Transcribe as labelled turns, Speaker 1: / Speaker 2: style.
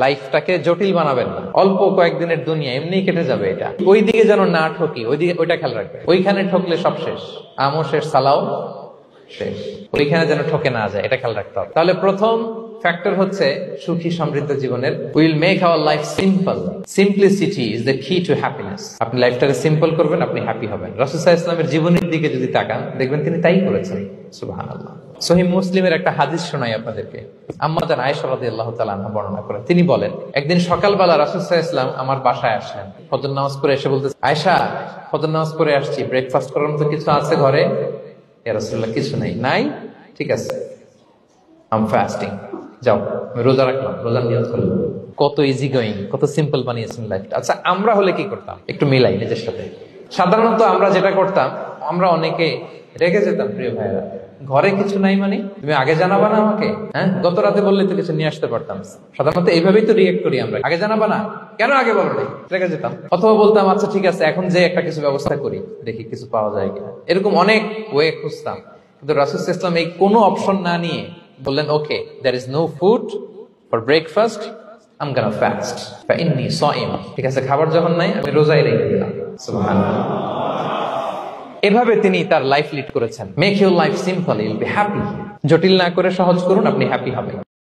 Speaker 1: লাইফটাকে জটিল বানাবেন না। অল্প কয়েকদিনের দুনিয়া এমনি কেটে যাবে, এটা ওই দিকে যেন না ঠকি, ওইটা খেয়াল রাখবে। ওইখানে ঠকলে সব শেষ, আমও শেষ, সালাও শেষ। ওইখানে যেন ঠকে না যায়, এটা খেয়াল রাখতে হবে। তাহলে প্রথম ফ্যাক্টর হচ্ছে সুখী সমৃদ্ধ জীবনের। Will make our life simple. Simplicity is the কি টু হ্যাপিনেস। আপনি লাইফটাকে সিম্পল করবেন, আপনি হ্যাপি হবেন। রাসূল সাল্লাল্লাহু আলাইহি ওয়াসাল্লামের জীবনের দিকে যদি তাকান, দেখবেন তিনি তাই করেছেন। সুবহানাল্লাহ। সহিহ মুসলিমের একটা হাদিস শোনাই আপনাদেরকে। আম্মা জান আয়েশা রাদিয়াল্লাহু তাআলা আনহা বর্ণনা করেন। তিনি বলেন, একদিন সকালবেলা রাসূল সাল্লাল্লাহু আলাইহি ওয়াসাল্লাম আমার বাসায় আসলেন। ফজর নামাজ পড়ে এসে বলতে, আয়েশা, ফজর নামাজ পড়ে আসছি, ব্রেকফাস্ট করার মতো কিছু আছে ঘরে? ইয়া রাসূলুল্লাহ, কিছু নেই। নাই? ঠিক আছে, আই এম ফাস্টিং। যাও, আমি রোজা রাখলাম, রোজার নিয়ত করলাম। কত ইজি গোয়িং, কত সিম্পল বানিয়েছেন লাইফটা। আচ্ছা, আমরা হলে কি করতাম? একটু মিলাই নিজের সাথে। সাধারণত আমরা যেটা করতাম, আমরা অনেকে রেগে যেতাম। প্রিয় ভাইরা, ঘরে কিছু নাই মানে তুমি আগে জানাবা না আমাকে? হ্যাঁ, গত রাতে বললে তো কিছু নিয়ে আসতে পারতাম। সাধারণত এইভাবেই তো রিয়েক্ট করি আমরা। আগে জানাবা না, কেন আগে বলো নাই? রেগে যেতাম। অথবা বলতাম, আচ্ছা ঠিক আছে, এখন যে একটা কিছু ব্যবস্থা করি, দেখি কিছু পাওয়া যায় কিনা। এরকম অনেক ওয়ে খুঁজতাম। কিন্তু রাসূল সাল্লাল্লাহু আলাইহি ওয়াসাল্লাম এই কোনো অপশন না নিয়ে বললেন, ওকে, there is no food for breakfast, I'm gonna fast fa inni sa'im। ঠিক আছে, খাবার যখন নাই, আমি রোজাই রেখে দিলাম। সুবহানাল্লাহ। এভাবে তিনি তার লাইফ লিড করেছেন। Make your life simple, you'll be happy. জটিল না করে সহজ করুন, আপনি হ্যাপি হবেন।